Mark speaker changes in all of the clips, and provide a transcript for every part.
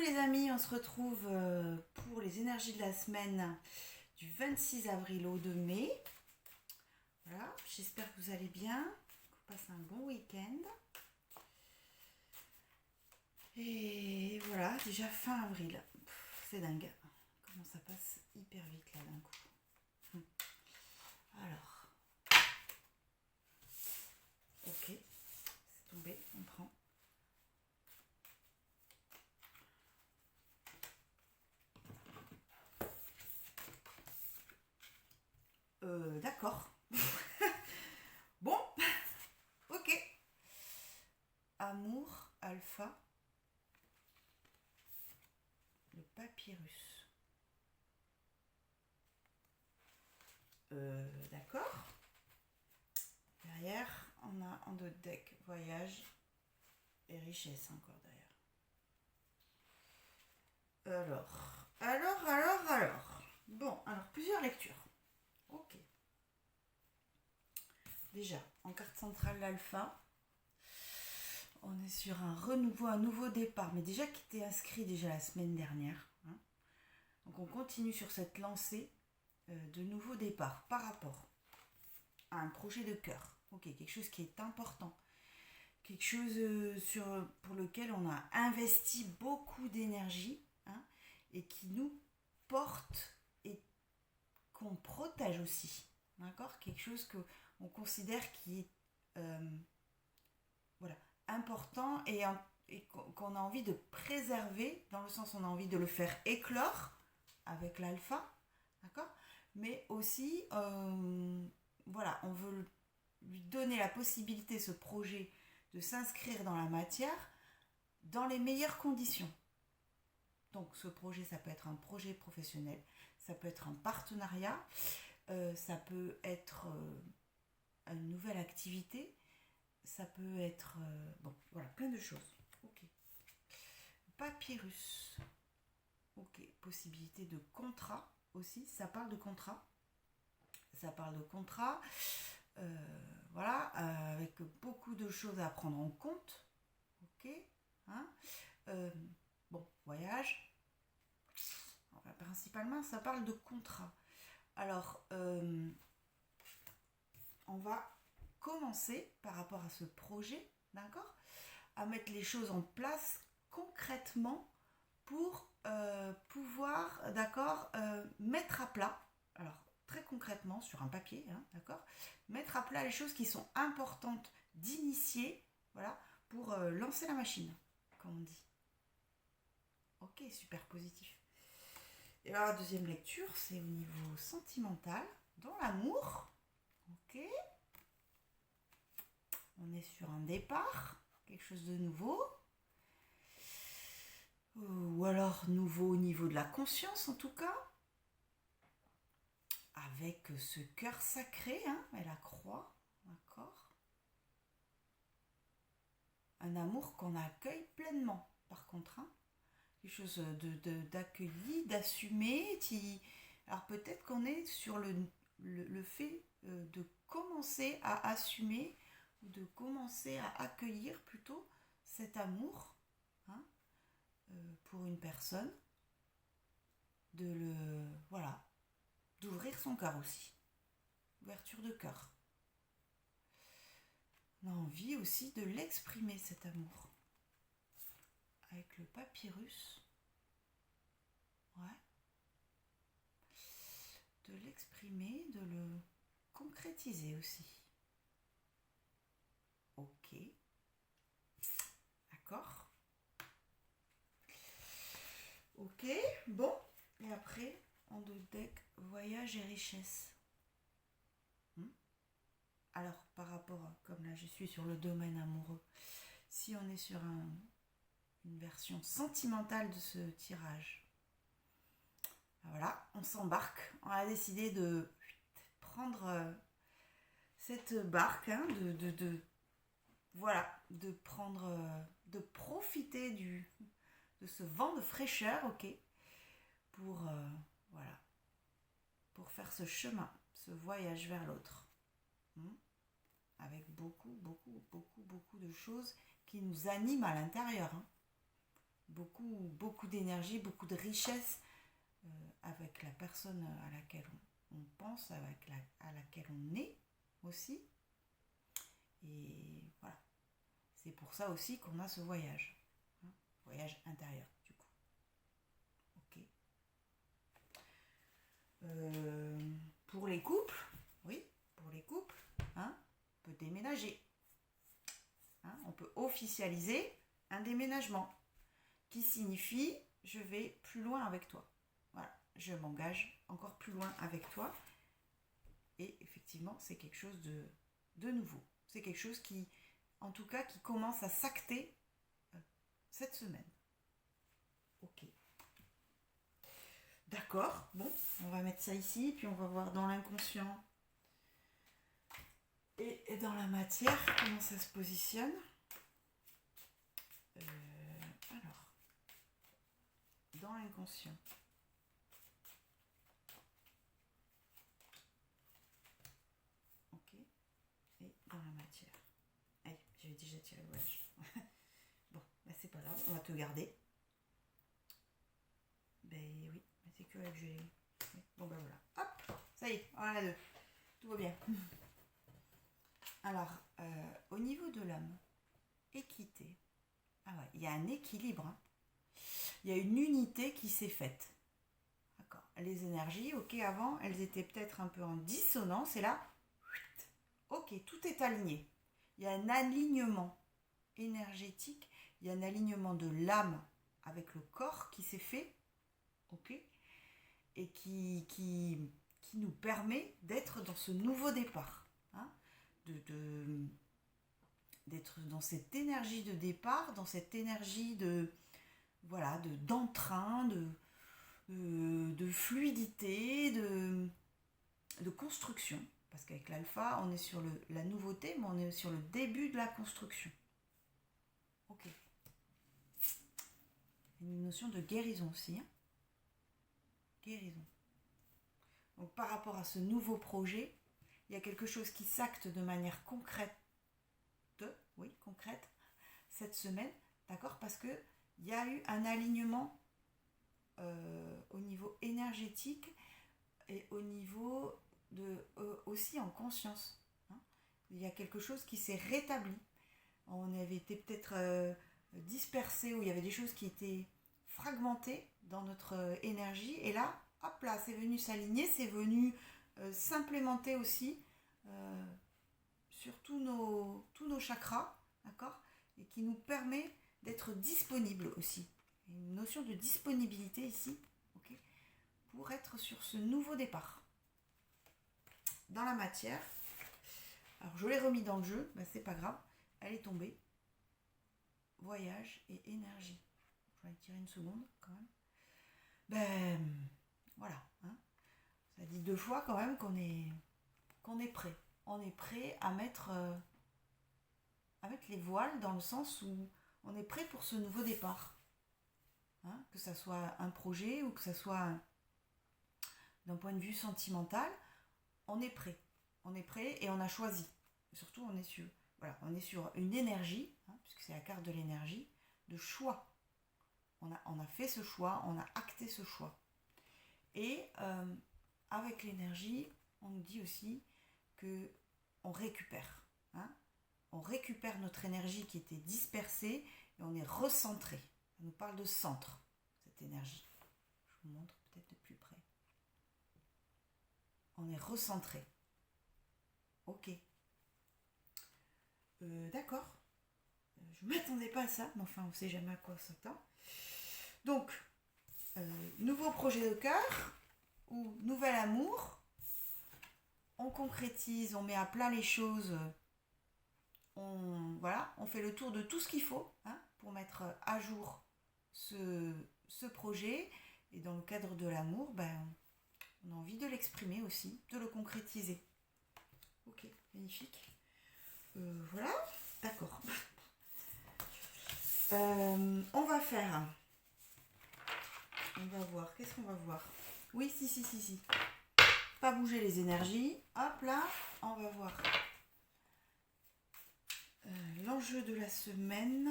Speaker 1: les amis, on se retrouve pour les énergies de la semaine du 26 avril au 2 mai. Voilà, j'espère que vous allez bien, que vous passez un bon week-end. Et voilà, déjà fin avril. C'est dingue. Comment ça passe hyper vite là d'un coup. Alors, ok, c'est tombé, on prend. D'accord. Bon, ok. Amour, alpha, le papyrus. D'accord. Derrière, on a en deux deck voyage et richesse encore derrière. Alors. Bon, alors plusieurs lectures. Ok. Déjà, en carte centrale, l'alpha, on est sur un renouveau, un nouveau départ, mais déjà qui était inscrit déjà la semaine dernière. Hein. Donc on continue sur cette lancée de nouveau départ par rapport à un projet de cœur. Ok, quelque chose qui est important. Quelque chose pour lequel on a investi beaucoup d'énergie, hein, et qui nous porte et qu'on protège aussi. D'accord. Quelque chose qu'on considère qui est voilà, important et qu'on a envie de préserver, dans le sens où on a envie de le faire éclore avec l'alpha, d'accord, mais aussi voilà, on veut lui donner la possibilité, ce projet, de s'inscrire dans la matière dans les meilleures conditions. Donc ce projet, ça peut être un projet professionnel, ça peut être un partenariat, ça peut être une nouvelle activité, ça peut être bon, voilà, plein de choses. Ok. Papyrus. Ok. Possibilité de contrat aussi. Ça parle de contrat. Voilà, avec beaucoup de choses à prendre en compte. Ok. Hein. Bon, voyage. Enfin, principalement, ça parle de contrat. Alors, on va commencer par rapport à ce projet, d'accord, à mettre les choses en place concrètement pour pouvoir, d'accord, mettre à plat, alors très concrètement sur un papier, hein, d'accord, mettre à plat les choses qui sont importantes d'initier, voilà, pour lancer la machine, comme on dit. Ok, super positif. Et alors la deuxième lecture, c'est au niveau sentimental, dans l'amour. Ok. On est sur un départ, quelque chose de nouveau. Ou alors nouveau au niveau de la conscience en tout cas. Avec ce cœur sacré, hein, et la croix, d'accord. Un amour qu'on accueille pleinement, par contre. Hein. Quelque chose d'accueilli, d'assumé. Alors peut-être qu'on est sur le fait de commencer à assumer, ou de commencer à accueillir plutôt cet amour, hein, pour une personne, voilà, d'ouvrir son cœur aussi. Ouverture de cœur. On a envie aussi de l'exprimer, cet amour. Avec le papyrus. Ouais. De l'exprimer, de le concrétiser aussi. Ok. D'accord. Ok, bon. Et après, en deux decks, voyage et richesse. Alors, par rapport à, comme là je suis sur le domaine amoureux, si on est sur une version sentimentale de ce tirage, voilà, on s'embarque. On a décidé de prendre cette barque, hein, voilà, de prendre, de profiter de ce vent de fraîcheur, ok, pour voilà, pour faire ce chemin, ce voyage vers l'autre. Avec beaucoup de choses qui nous animent à l'intérieur. Hein. beaucoup d'énergie, beaucoup de richesse avec la personne à laquelle on pense, à laquelle on est aussi. Et voilà. C'est pour ça aussi qu'on a ce voyage. Hein, voyage intérieur, du coup. Ok. Pour les couples, oui, pour les couples, hein, on peut déménager. Hein, on peut officialiser un déménagement qui signifie je vais plus loin avec toi. Voilà, je m'engage encore plus loin avec toi. Et effectivement, c'est quelque chose de nouveau. C'est quelque chose qui, en tout cas, qui commence à s'acter cette semaine. Ok. D'accord, bon, on va mettre ça ici, puis on va voir dans l'inconscient et dans la matière comment ça se positionne. Alors, dans l'inconscient. Ok, et dans la matière. Allez, j'avais déjà tiré le voyage. Bon, ben c'est pas grave, on va te garder. Ben oui, c'est que là que j'ai. Oui. Bon ben voilà, hop, ça y est, voilà deux. Tout va bien. Alors, au niveau de l'âme, équité. Ah ouais, il y a un équilibre. Hein. Il y a une unité qui s'est faite. D'accord. Les énergies, ok, avant, elles étaient peut-être un peu en dissonance. Et là, ok, tout est aligné. Il y a un alignement énergétique. Il y a un alignement de l'âme avec le corps qui s'est fait. Ok. Et qui nous permet d'être dans ce nouveau départ. Hein, d'être dans cette énergie de départ, dans cette énergie d'entrain, de fluidité, de construction. Parce qu'avec l'alpha, on est sur la nouveauté, mais on est sur le début de la construction. Ok. Une notion de guérison aussi. Hein. Guérison. Donc par rapport à ce nouveau projet, il y a quelque chose qui s'acte de manière concrète, cette semaine, d'accord, parce que il y a eu un alignement au niveau énergétique et au niveau aussi en conscience. Hein. Il y a quelque chose qui s'est rétabli. On avait été peut-être dispersé, où il y avait des choses qui étaient fragmentées dans notre énergie, et là, hop là, c'est venu s'aligner, c'est venu s'implémenter aussi sur tous nos chakras, d'accord, et qui nous permet d'être disponible aussi. Une notion de disponibilité ici, okay, pour être sur ce nouveau départ. Dans la matière, alors je l'ai remis dans le jeu, ben c'est pas grave, elle est tombée. Voyage et énergie. Je vais tirer une seconde quand même. Ben voilà, hein. Ça dit 2 fois quand même qu'on est prêt. On est prêt à mettre les voiles dans le sens où on est prêt pour ce nouveau départ. Hein, que ça soit un projet ou que ça soit d'un point de vue sentimental, on est prêt. On est prêt et on a choisi. Et surtout, on est sur une énergie, hein, puisque c'est la carte de l'énergie, de choix. On a fait ce choix, on a acté ce choix. Et avec l'énergie, on nous dit aussi qu'on récupère. Hein, on récupère notre énergie qui était dispersée et on est recentré. Ça nous parle de centre, cette énergie. Je vous montre peut-être de plus près. On est recentré. Ok. D'accord. Je ne m'attendais pas à ça, mais enfin, on ne sait jamais à quoi on s'attend. Donc, nouveau projet de cœur ou nouvel amour. On concrétise, on met à plat les choses. On fait le tour de tout ce qu'il faut, hein, pour mettre à jour ce projet. Et dans le cadre de l'amour, ben, on a envie de l'exprimer aussi, de le concrétiser. Ok, magnifique. Voilà, d'accord. On va faire. On va voir. Qu'est-ce qu'on va voir? Oui, si. Pas bouger les énergies. Hop là, on va voir. L'enjeu de la semaine.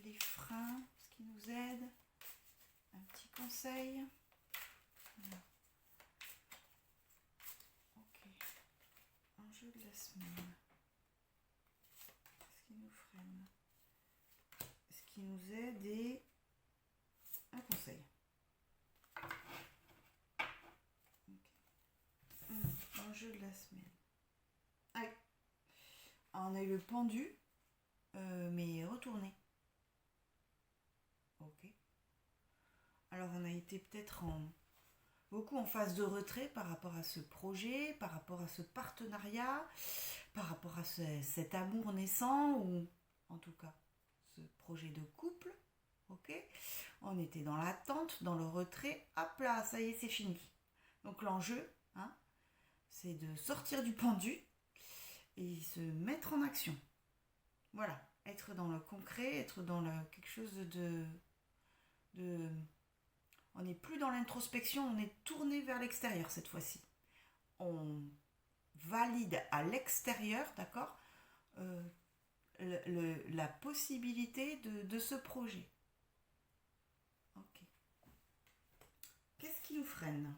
Speaker 1: Les freins. conseil. Voilà. Ok. Enjeu de la semaine. Ce qui nous freine. Ce qui nous aide et un conseil. Okay. Enjeu de la semaine. Allez. On a eu le pendu, mais retourné. Ok. Alors on a été peut-être beaucoup en phase de retrait par rapport à ce projet, par rapport à ce partenariat, par rapport à cet amour naissant, ou en tout cas ce projet de couple. Ok. On était dans l'attente, dans le retrait. Hop là, ça y est, c'est fini. Donc l'enjeu, hein, c'est de sortir du pendu et se mettre en action. Voilà, être dans le concret, être dans quelque chose de on n'est plus dans l'introspection, on est tourné vers l'extérieur cette fois-ci. On valide à l'extérieur, d'accord, la possibilité de ce projet. Ok. Qu'est-ce qui nous freine?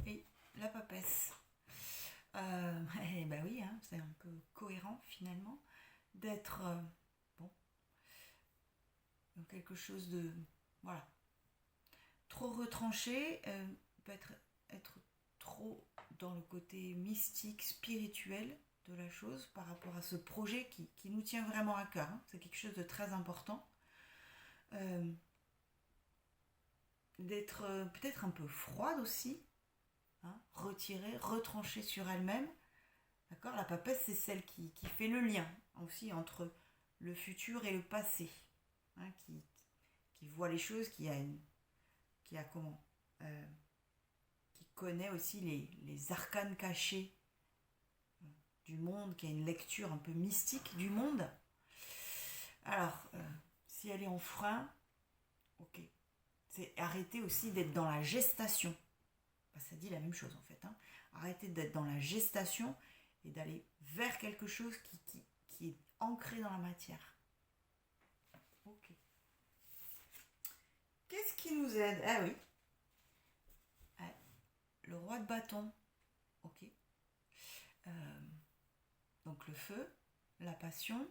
Speaker 1: Et la papesse. Ben oui, hein, c'est un peu cohérent finalement d'être dans quelque chose de voilà trop retranché, peut-être être trop dans le côté mystique, spirituel de la chose par rapport à ce projet qui nous tient vraiment à cœur. Hein. C'est quelque chose de très important. D'être peut-être un peu froide aussi, hein, retirée, retranchée sur elle-même. D'accord. La papesse, c'est celle qui fait le lien aussi entre le futur et le passé, hein, qui voit les choses, qui connaît aussi les arcanes cachés du monde, qui a une lecture un peu mystique du monde. Alors, si elle est en frein, ok, c'est arrêter aussi d'être dans la gestation. Ça dit la même chose en fait. Hein. Arrêter d'être dans la gestation et d'aller vers quelque chose qui est ancré dans la matière. Ok. Qu'est-ce qui nous aide? Ah oui. Le roi de bâton. Ok. Donc le feu, la passion,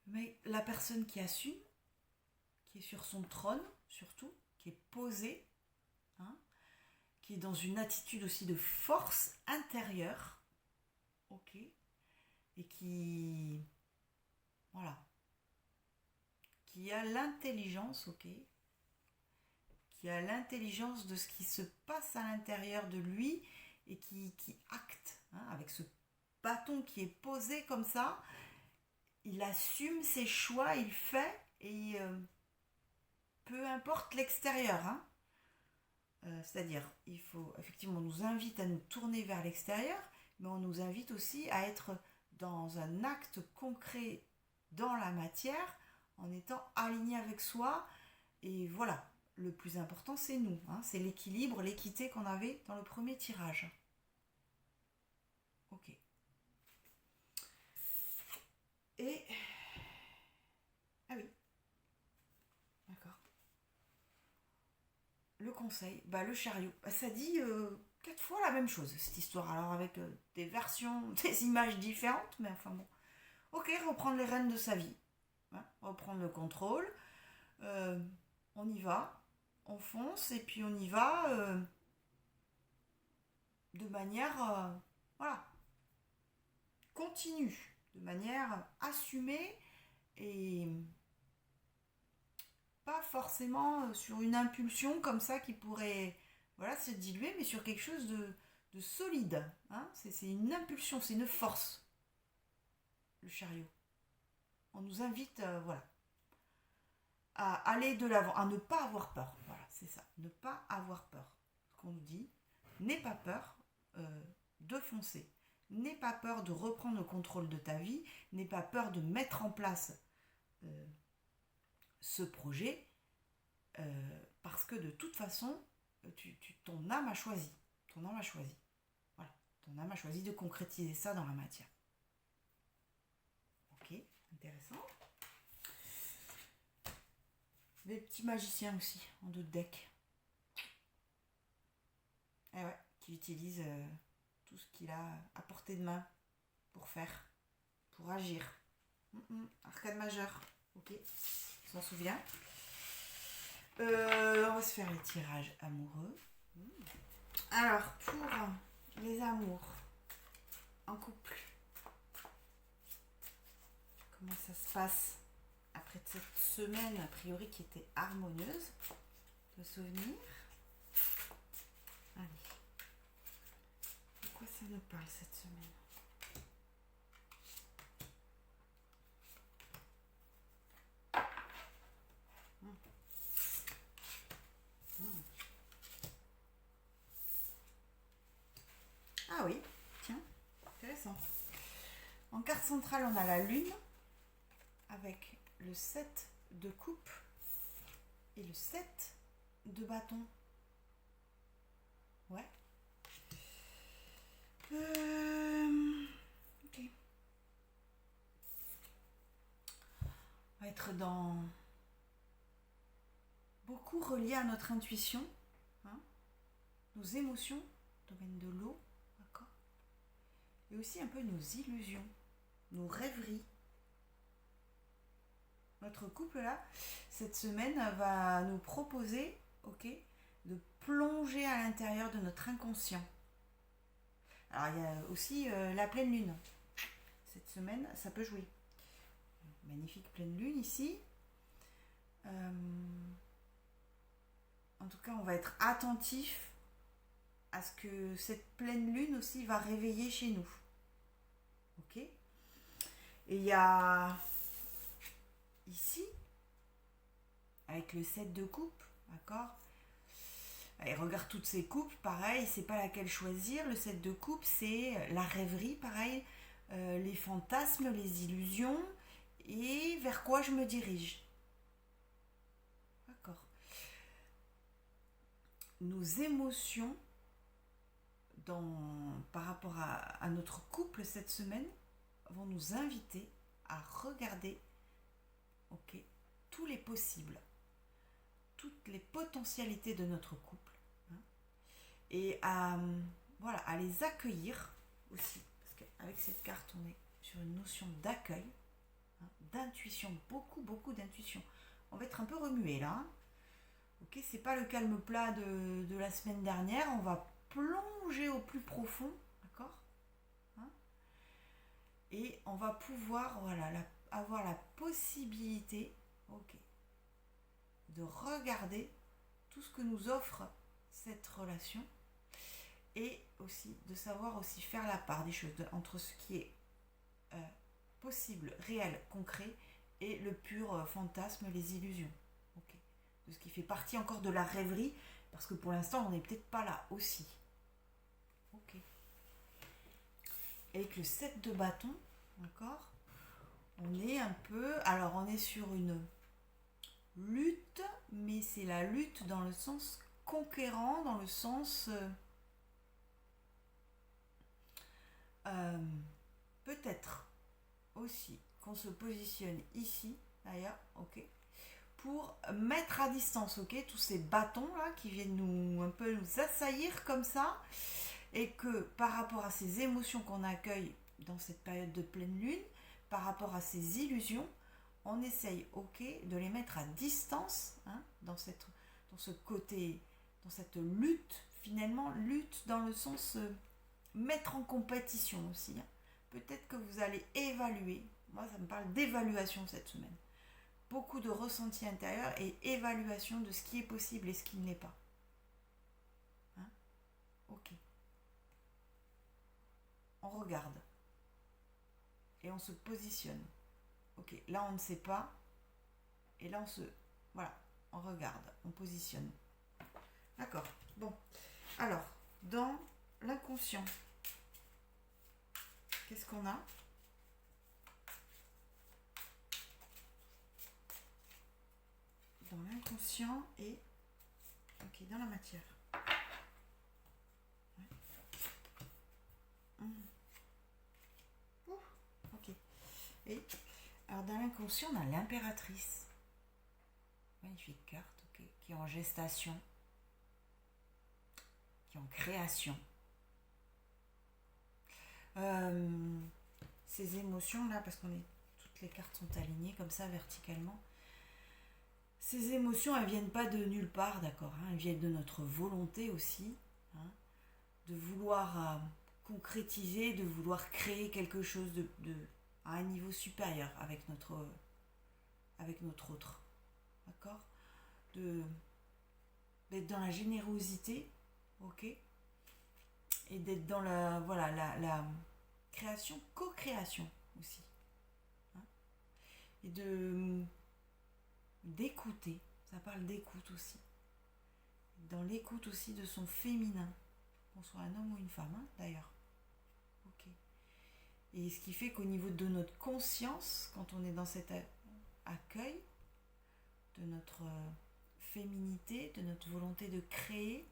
Speaker 1: mais la personne qui assume, qui est sur son trône surtout, qui est posée, hein, qui est dans une attitude aussi de force intérieure, ok, et qui a l'intelligence, ok, qui a l'intelligence de ce qui se passe à l'intérieur de lui et qui acte, hein, avec ce bâton qui est posé comme ça, il assume ses choix, il fait, et peu importe l'extérieur, hein. C'est-à-dire, il faut effectivement, on nous invite à nous tourner vers l'extérieur, mais on nous invite aussi à être dans un acte concret dans la matière, en étant aligné avec soi, et voilà, le plus important c'est nous, hein, c'est l'équilibre, l'équité qu'on avait dans le premier tirage. Ok. Et ah oui, d'accord. Le conseil, le chariot, ça dit 4 fois la même chose cette histoire, alors avec des versions, des images différentes, mais enfin bon. Ok, reprendre les rênes de sa vie, hein, reprendre le contrôle, on y va, on fonce et puis on y va de manière voilà, continue, de manière assumée et pas forcément sur une impulsion comme ça qui pourrait se diluer, mais sur quelque chose de solide. Hein. C'est une impulsion, c'est une force, le chariot. On nous invite à aller de l'avant, à ne pas avoir peur. Voilà, c'est ça, ne pas avoir peur. Ce qu'on nous dit, n'aie pas peur de foncer. N'aie pas peur de reprendre le contrôle de ta vie, n'aie pas peur de mettre en place ce projet, parce que de toute façon, ton âme a choisi. Ton âme a choisi. Voilà. Ton âme a choisi de concrétiser ça dans la matière. Ok, intéressant. Les petits magiciens aussi, en deux decks. Et ouais, qui utilise tout ce qu'il a à portée de main pour faire, pour agir. Arcade majeur, ok, on s'en souvient. On va se faire les tirages amoureux. Alors, pour les amours en couple, comment ça se passe après cette semaine, a priori, qui était harmonieuse, de souvenirs. Allez. De quoi ça nous parle cette semaine? Ah oui, tiens, intéressant. En carte centrale, on a la lune avec le 7 de coupe et le 7 de bâton. Ouais. Ok. On va être dans beaucoup relié à notre intuition, hein, nos émotions, domaine de l'eau, d'accord, et aussi un peu nos illusions, nos rêveries. Notre couple là, cette semaine, va nous proposer, ok, de plonger à l'intérieur de notre inconscient. Alors il y a aussi la pleine lune. Cette semaine, ça peut jouer. Magnifique pleine lune ici. En tout cas, on va être attentif à ce que cette pleine lune aussi va réveiller chez nous. Ok. Et il y a ici, avec le 7 de coupe, d'accord. Et regarde toutes ces coupes, pareil, c'est pas laquelle choisir. Le 7 de coupe, c'est la rêverie, pareil, les fantasmes, les illusions, et vers quoi je me dirige. D'accord. Nos émotions par rapport à notre couple cette semaine vont nous inviter à regarder, ok, tous les possibles, toutes les potentialités de notre couple, hein, et à les accueillir aussi, parce qu'avec cette carte on est sur une notion d'accueil, hein, d'intuition, beaucoup d'intuition. On va être un peu remué là, hein. Ok, c'est pas le calme plat de la semaine dernière, on va plonger au plus profond, d'accord, hein, et on va pouvoir avoir la possibilité, ok, de regarder tout ce que nous offre cette relation et aussi de savoir aussi faire la part des choses entre ce qui est possible, réel, concret et le pur fantasme, les illusions, ok, de ce qui fait partie encore de la rêverie, parce que pour l'instant on n'est peut-être pas là aussi. Ok. Avec le 7 de bâton, d'accord, on est un peu, alors on est sur une lutte, mais c'est la lutte dans le sens conquérant, dans le sens peut-être aussi qu'on se positionne ici, d'ailleurs, ok, pour mettre à distance, ok, tous ces bâtons là qui viennent un peu nous assaillir comme ça, et que par rapport à ces émotions qu'on accueille dans cette période de pleine lune, par rapport à ces illusions, on essaye, ok, de les mettre à distance, hein, dans ce côté, dans cette lutte, finalement, lutte dans le sens mettre en compétition aussi, hein. Peut-être que vous allez évaluer, moi ça me parle d'évaluation cette semaine, beaucoup de ressenti intérieur et évaluation de ce qui est possible et ce qui ne l'est pas, hein. Ok, on regarde et on se positionne. Ok, là on ne sait pas, et là on regarde, on positionne. D'accord, bon. Alors, dans l'inconscient, qu'est-ce qu'on a? Dans l'inconscient et ok, dans la matière. Ouais. Ok. Et alors dans l'inconscient, on a l'impératrice. magnifique carte, ok, qui est en gestation, qui est en création. Ces émotions là, parce qu'on est, toutes les cartes sont alignées comme ça verticalement. Ces émotions, elles viennent pas de nulle part, d'accord, hein, elles viennent de notre volonté aussi, hein, de vouloir concrétiser, de vouloir créer quelque chose à un niveau supérieur avec notre autre, d'accord, d'être dans la générosité, ok, et d'être dans la création, co-création aussi, hein, et d'écouter, ça parle d'écoute aussi, dans l'écoute aussi de son féminin, qu'on soit un homme ou une femme, hein, d'ailleurs, ok, et ce qui fait qu'au niveau de notre conscience, quand on est dans cet accueil de notre féminité, de notre volonté de créer,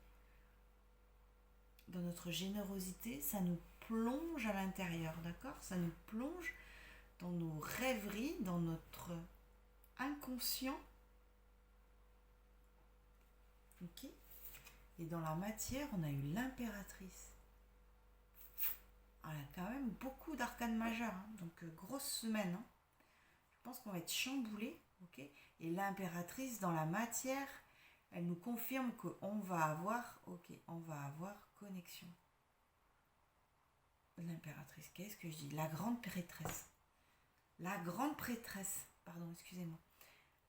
Speaker 1: dans notre générosité, ça nous plonge à l'intérieur, d'accord, ça nous plonge dans nos rêveries, dans notre inconscient, ok, et dans la matière, on a eu l'impératrice. Elle a quand même beaucoup d'arcanes majeures, hein, donc grosse semaine, hein. Je pense qu'on va être chamboulé, ok, et l'impératrice dans la matière, elle nous confirme qu'on va avoir, ok, on va avoir connexion. L'impératrice, qu'est-ce que je dis? La grande prêtresse. La grande prêtresse, pardon, excusez-moi.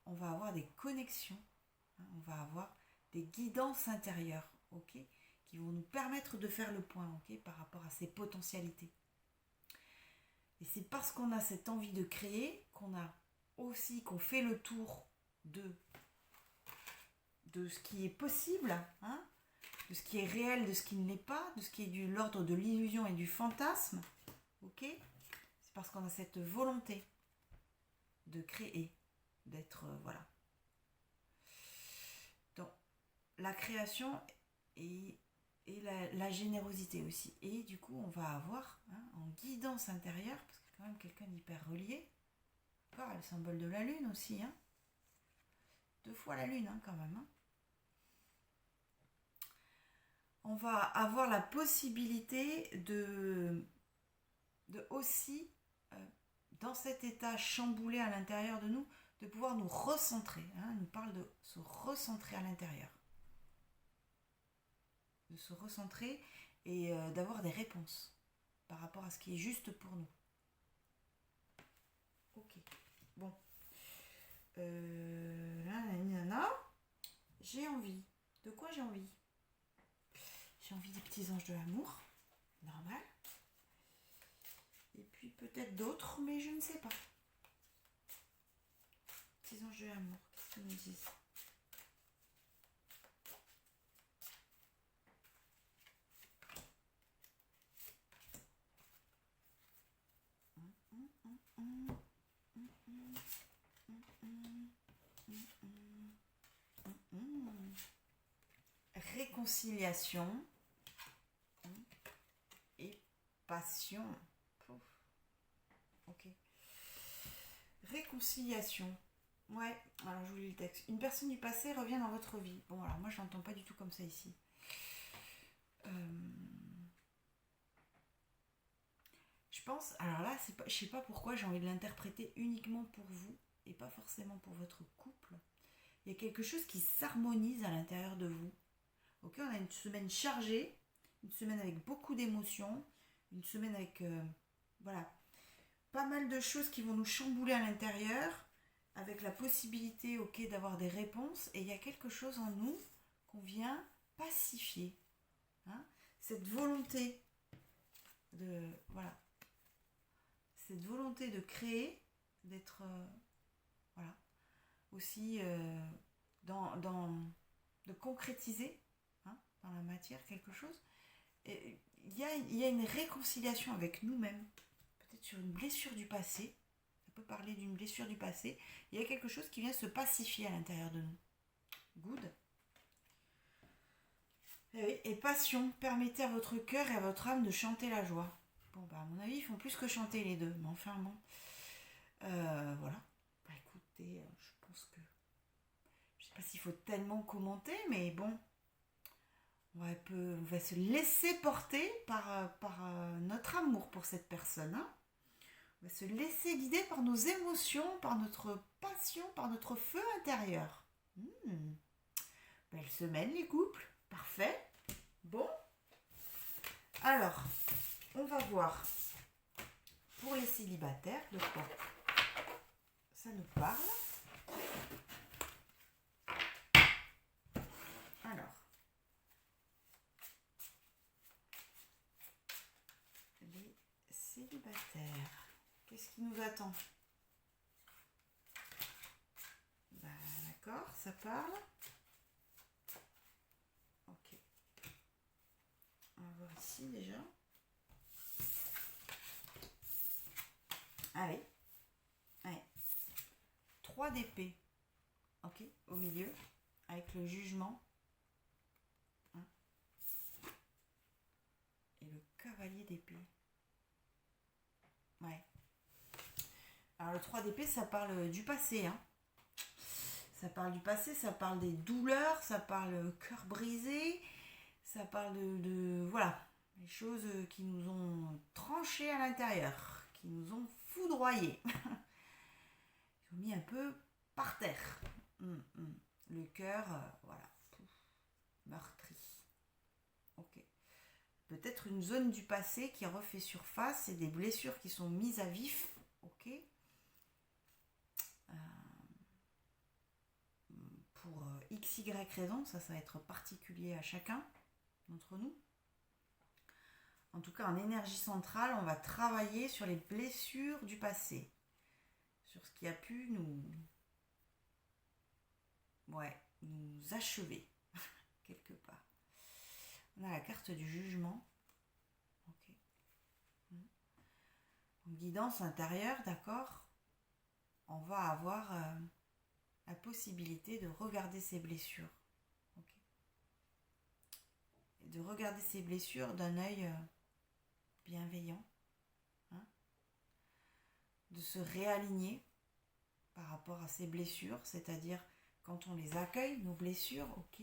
Speaker 1: On va avoir des connexions, hein, on va avoir des guidances intérieures, ok, qui vont nous permettre de faire le point, ok, par rapport à ces potentialités. Et c'est parce qu'on a cette envie de créer qu'on fait le tour de ce qui est possible, hein, de ce qui est réel, de ce qui ne l'est pas, de ce qui est de l'ordre de l'illusion et du fantasme, ok, c'est parce qu'on a cette volonté de créer, d'être, voilà. Donc, la création et la générosité aussi. Et du coup, on va avoir, hein, en guidance intérieure, parce que quand même quelqu'un d'hyper relié, d'accord, le symbole de la lune aussi, hein, 2 fois la lune, hein, quand même, hein. On va avoir la possibilité de aussi, dans cet état chamboulé à l'intérieur de nous, de pouvoir nous recentrer, hein, on nous parle de se recentrer à l'intérieur. De se recentrer et d'avoir des réponses par rapport à ce qui est juste pour nous. Ok, bon. J'ai envie. De quoi j'ai envie? J'ai envie des petits anges de l'amour, normal. Et puis peut-être d'autres, mais je ne sais pas. Petits anges de l'amour, qu'est-ce qu'ils nous disent? Réconciliation et passion. Ok. Réconciliation. Ouais, alors je vous lis le texte. Une personne du passé revient dans votre vie. Bon, alors moi je l'entends pas du tout comme ça ici. Je pense, alors là, je sais pas pourquoi j'ai envie de l'interpréter uniquement pour vous et pas forcément pour votre couple. Il y a quelque chose qui s'harmonise à l'intérieur de vous. Ok, on a une semaine chargée, une semaine avec beaucoup d'émotions, une semaine avec, voilà, pas mal de choses qui vont nous chambouler à l'intérieur, avec la possibilité, ok, d'avoir des réponses. Et il y a quelque chose en nous qu'on vient pacifier, hein, cette volonté de, voilà, cette volonté de créer, d'être, voilà, aussi de concrétiser, hein, dans la matière quelque chose. Et il y a une réconciliation avec nous-mêmes, peut-être sur une blessure du passé. Ça peut parler d'une blessure du passé. Il y a quelque chose qui vient se pacifier à l'intérieur de nous. Good. Et passion, permettez à votre cœur et à votre âme de chanter la joie. Bon, bah à mon avis, ils font plus que chanter les deux, mais enfin bon. Voilà. Bah écoutez, je pense que pas s'il faut tellement commenter, mais bon, on va se laisser porter par notre amour pour cette personne. Hein. On va se laisser guider par nos émotions, par notre passion, par notre feu intérieur. Belle semaine les couples, parfait. Bon, alors, on va voir pour les célibataires de quoi ça nous parle. Alors, les célibataires, qu'est-ce qui nous attend? Bah, d'accord, ça parle. Ok. On va voir ici déjà. Allez. 3 d'épée. Ok, au milieu, avec le jugement. Hein. Et le cavalier d'épée. Ouais. Alors le 3 d'épée, ça parle du passé. Hein. Ça parle du passé, ça parle des douleurs, ça parle cœur brisé, ça parle voilà, les choses qui nous ont tranché à l'intérieur, qui nous ont foudroyés. Ils ont mis un peu par terre. Le cœur, voilà, meurtri. Ok. Peut-être une zone du passé qui refait surface et des blessures qui sont mises à vif. Ok. Pour XY raison, ça va être particulier à chacun d'entre nous. En tout cas, en énergie centrale, on va travailler sur les blessures du passé, sur ce qui a pu nous achever, quelque part. On a la carte du jugement. Ok. En guidance intérieure, d'accord, on va avoir la possibilité de regarder ces blessures. Okay. Et de regarder ces blessures d'un œil bienveillant. Hein, de se réaligner par rapport à ces blessures, c'est-à-dire quand on les accueille, nos blessures, ok,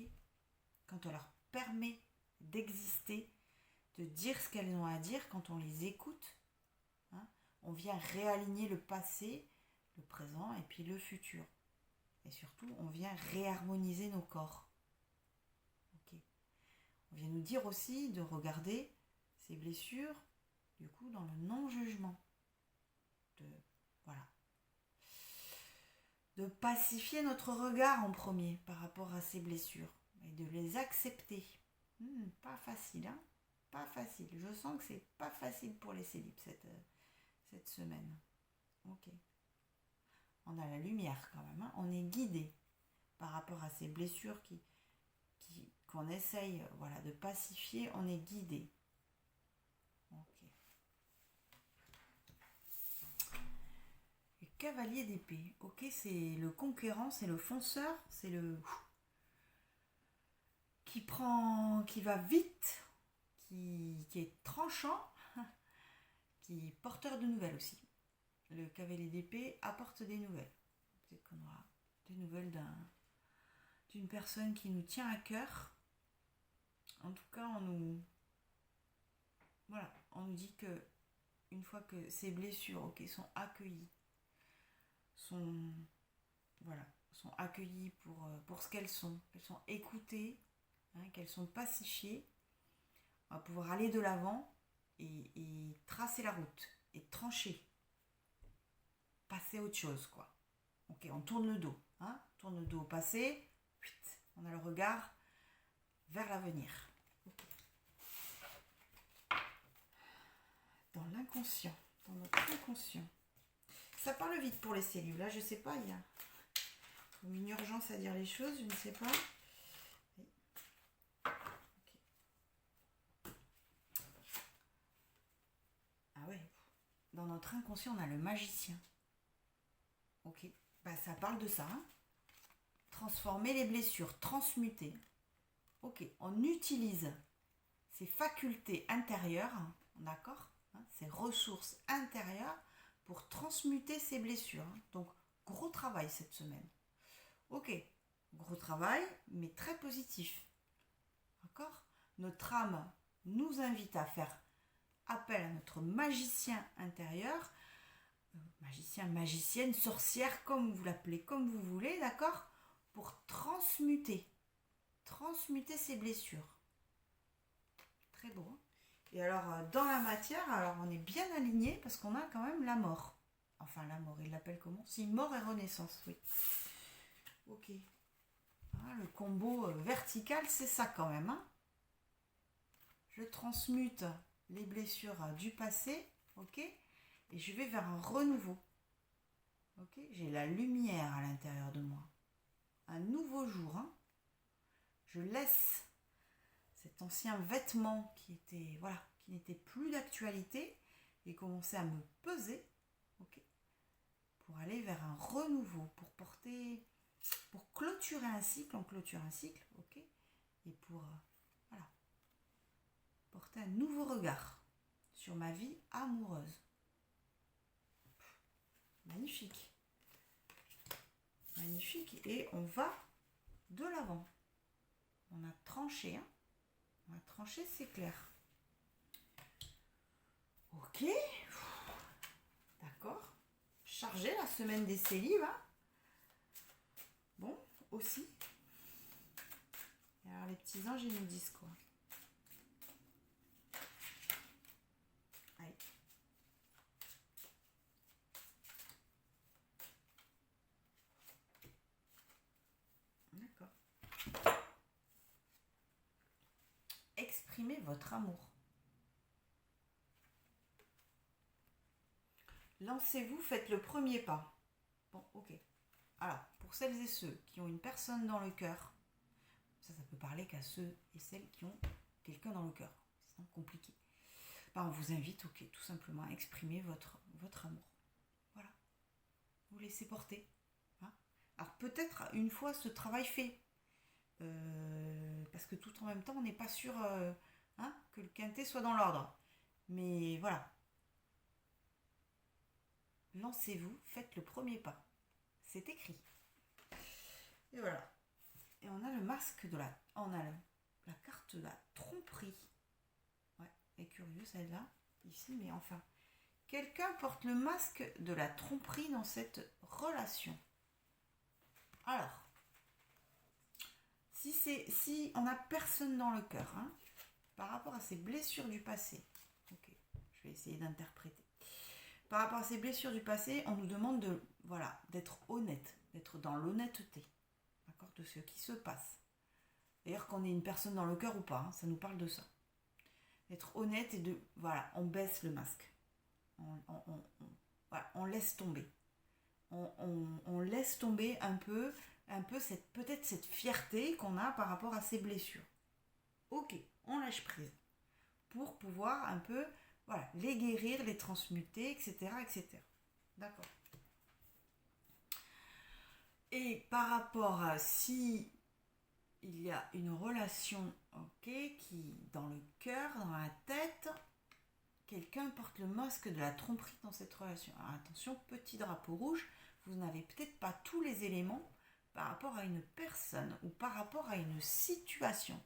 Speaker 1: quand on leur permet d'exister, de dire ce qu'elles ont à dire, quand on les écoute, hein, on vient réaligner le passé, le présent et puis le futur. Et surtout, on vient réharmoniser nos corps. Okay. On vient nous dire aussi de regarder ces blessures, du coup, dans le non-jugement. De pacifier notre regard en premier par rapport à ces blessures et de les accepter. Pas facile, hein? Pas facile. Je sens que c'est pas facile pour les célibes cette semaine. Ok. On a la lumière quand même, hein? On est guidé par rapport à ces blessures qu'on essaye de pacifier, on est guidé. Ok. Le cavalier d'épée, ok, c'est le conquérant, c'est le fonceur, c'est le qui va vite, qui est tranchant, qui est porteur de nouvelles aussi. Le cavalier d'épée apporte des nouvelles. Peut-être qu'on aura des nouvelles d'une personne qui nous tient à cœur. En tout cas, on nous dit que une fois que ces blessures, sont accueillies, sont accueillies pour ce qu'elles sont écoutées, hein, qu'elles sont pacifiées, on va pouvoir aller de l'avant et tracer la route et trancher, passer à autre chose, quoi. Ok, on tourne le dos, hein, tourne le dos au passé, on a le regard vers l'avenir. Okay. Dans l'inconscient, dans notre inconscient. Ça parle vite pour les cellules, là je sais pas, il y a une urgence à dire les choses, je ne sais pas. Okay. Ah ouais, dans notre inconscient on a le magicien. Ok, ça parle de ça, hein. Transformer les blessures, transmuter. Ok, on utilise ces facultés intérieures, d'accord, hein, ces ressources intérieures pour transmuter ces blessures. Donc, gros travail cette semaine. Ok, Gros travail, mais très positif. D'accord? Notre âme nous invite à faire appel à notre magicien intérieur, magicien, magicienne, sorcière, comme vous l'appelez, comme vous voulez, d'accord? Pour transmuter ces blessures. Très beau. Hein? Et alors, dans la matière, alors on est bien aligné parce qu'on a quand même la mort. Enfin, la mort, il l'appelle comment? Si, mort et renaissance, oui. Ok. Ah, le combo vertical, c'est ça quand même. Hein? Je transmute les blessures du passé, ok? Et je vais vers un renouveau. Ok? J'ai la lumière à l'intérieur de moi. Un nouveau jour. Hein? Je laisse cet ancien vêtement qui n'était plus d'actualité et commencer à me peser, ok, pour aller vers un renouveau, pour clôturer un cycle, on clôture un cycle, ok, et pour porter un nouveau regard sur ma vie amoureuse. Magnifique, magnifique, et on va de l'avant. On a tranché, hein. On a tranché, c'est clair. Ok. D'accord. Chargé la semaine des célibes. Hein. Bon, aussi. Et alors les petits anges, ils nous disent quoi? Allez. D'accord. Exprimez votre amour. Lancez-vous, faites le premier pas. Bon, ok. Alors, pour celles et ceux qui ont une personne dans le cœur, ça peut parler qu'à ceux et celles qui ont quelqu'un dans le cœur. C'est compliqué. On vous invite, ok, tout simplement à exprimer votre amour. Voilà. Vous laissez porter. Hein. Alors, peut-être une fois ce travail fait, parce que tout en même temps, on n'est pas sûr que le quintet soit dans l'ordre. Mais voilà. Lancez-vous, faites le premier pas. C'est écrit. Et voilà. Et on a le masque de la... On a la carte de la tromperie. Ouais, elle est curieuse celle-là, ici, mais enfin. Quelqu'un porte le masque de la tromperie dans cette relation. Alors, si on n'a personne dans le cœur, hein, par rapport à ces blessures du passé, ok, je vais essayer d'interpréter. Par rapport à ces blessures du passé, on nous demande d'être honnête, d'être dans l'honnêteté, d'accord, de ce qui se passe. D'ailleurs, qu'on ait une personne dans le cœur ou pas, hein, ça nous parle de ça. D'être honnête et on baisse le masque. On laisse tomber. On laisse tomber un peu peut-être cette fierté qu'on a par rapport à ces blessures. Ok, on lâche prise. Pour pouvoir un peu les guérir, les transmuter, etc. etc. D'accord. Et par rapport à si il y a une relation, ok, qui dans le cœur, dans la tête, quelqu'un porte le masque de la tromperie dans cette relation. Alors attention, petit drapeau rouge, vous n'avez peut-être pas tous les éléments par rapport à une personne ou par rapport à une situation.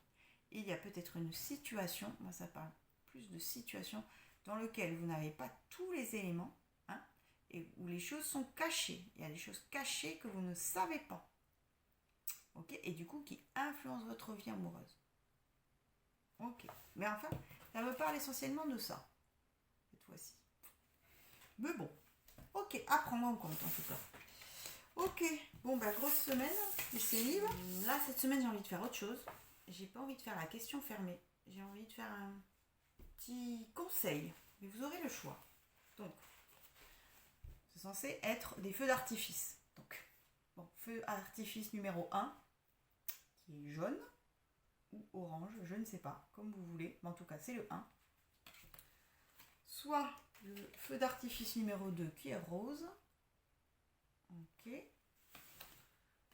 Speaker 1: Il y a peut-être une situation, moi ça parle plus de situation, dans laquelle vous n'avez pas tous les éléments, hein, et où les choses sont cachées. Il y a des choses cachées que vous ne savez pas. Ok, et du coup qui influencent votre vie amoureuse. Ok, mais enfin, ça me parle essentiellement de ça, cette fois-ci. Mais bon, ok, à prendre en compte en tout cas. Ok, bon grosse semaine, c'est libre. Là, cette semaine, j'ai envie de faire autre chose. J'ai pas envie de faire la question fermée. J'ai envie de faire un petit conseil, mais vous aurez le choix. Donc, c'est censé être des feux d'artifice. Donc, feu d'artifice numéro 1, qui est jaune ou orange, je ne sais pas, comme vous voulez, mais en tout cas, c'est le 1. Soit le feu d'artifice numéro 2, qui est rose. Ok.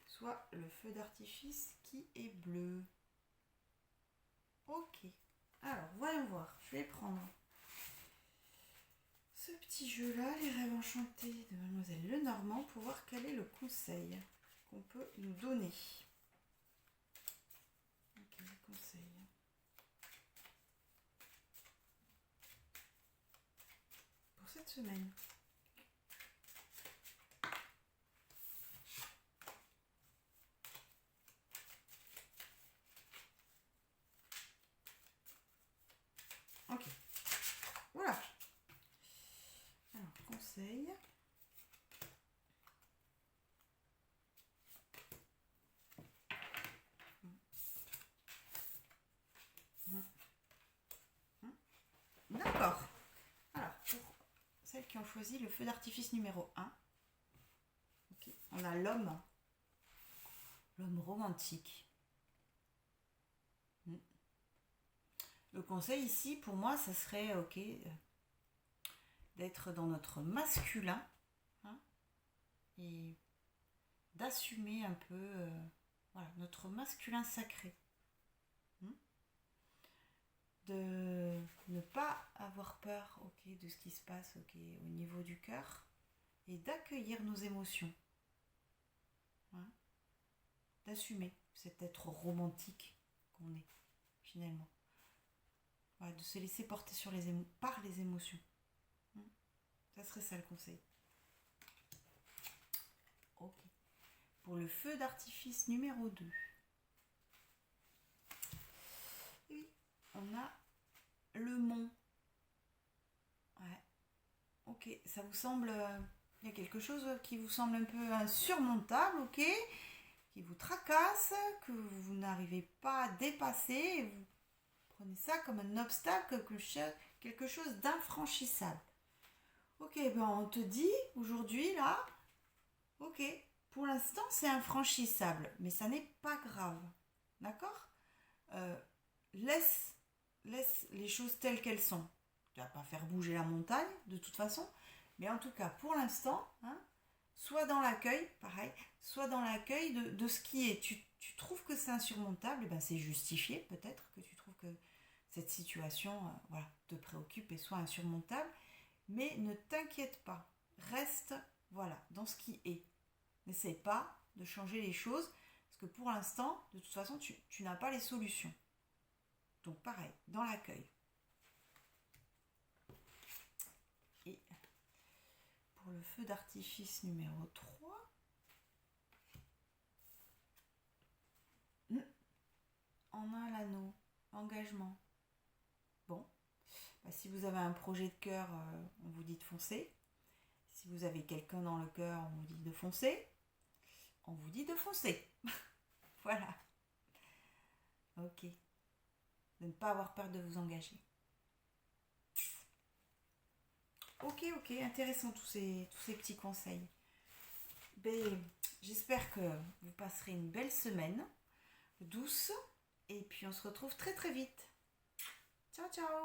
Speaker 1: Soit le feu d'artifice qui est bleu. Ok. Alors, voyons voir. Je vais prendre ce petit jeu-là, les rêves enchantés de Mademoiselle Lenormand, pour voir quel est le conseil qu'on peut nous donner. quel conseil pour cette semaine? Ok. Voilà. Alors, conseil. D'accord. Alors, pour celles qui ont choisi le feu d'artifice numéro 1, okay, on a l'homme romantique. Le conseil ici, pour moi, ça serait ok d'être dans notre masculin, hein, et d'assumer un peu voilà, notre masculin sacré. De ne pas avoir peur de ce qui se passe au niveau du cœur et d'accueillir nos émotions. Hein, d'assumer cet être romantique qu'on est finalement. Voilà, de se laisser porter par les émotions. Ça serait ça le conseil. Ok. Pour le feu d'artifice numéro 2. Oui, on a le mont. Ouais. Ok, ça vous semble... il y a quelque chose qui vous semble un peu insurmontable, ok, qui vous tracasse, que vous n'arrivez pas à dépasser, et vous prenez ça comme un obstacle, quelque chose d'infranchissable. Ok, ben on te dit aujourd'hui là, ok, pour l'instant c'est infranchissable, mais ça n'est pas grave, d'accord? Laisse les choses telles qu'elles sont. Tu vas pas faire bouger la montagne de toute façon, mais en tout cas pour l'instant, hein, soit dans l'accueil, pareil, soit dans l'accueil de ce qui est. Tu trouves que c'est insurmontable, et ben c'est justifié peut-être que tu trouves que cette situation voilà, te préoccupe et soit insurmontable, mais ne t'inquiète pas, reste voilà, dans ce qui est. N'essaie pas de changer les choses, parce que pour l'instant, de toute façon, tu n'as pas les solutions. Donc pareil, dans l'accueil. Et pour le feu d'artifice numéro 3, on a l'anneau, engagement. Bon, bah, si vous avez un projet de cœur, on vous dit de foncer. Si vous avez quelqu'un dans le cœur, on vous dit de foncer. On vous dit de foncer. Voilà. Ok. De ne pas avoir peur de vous engager. Ok, intéressant tous ces petits conseils. Ben, j'espère que vous passerez une belle semaine, douce, et puis on se retrouve très très vite. Ciao, ciao!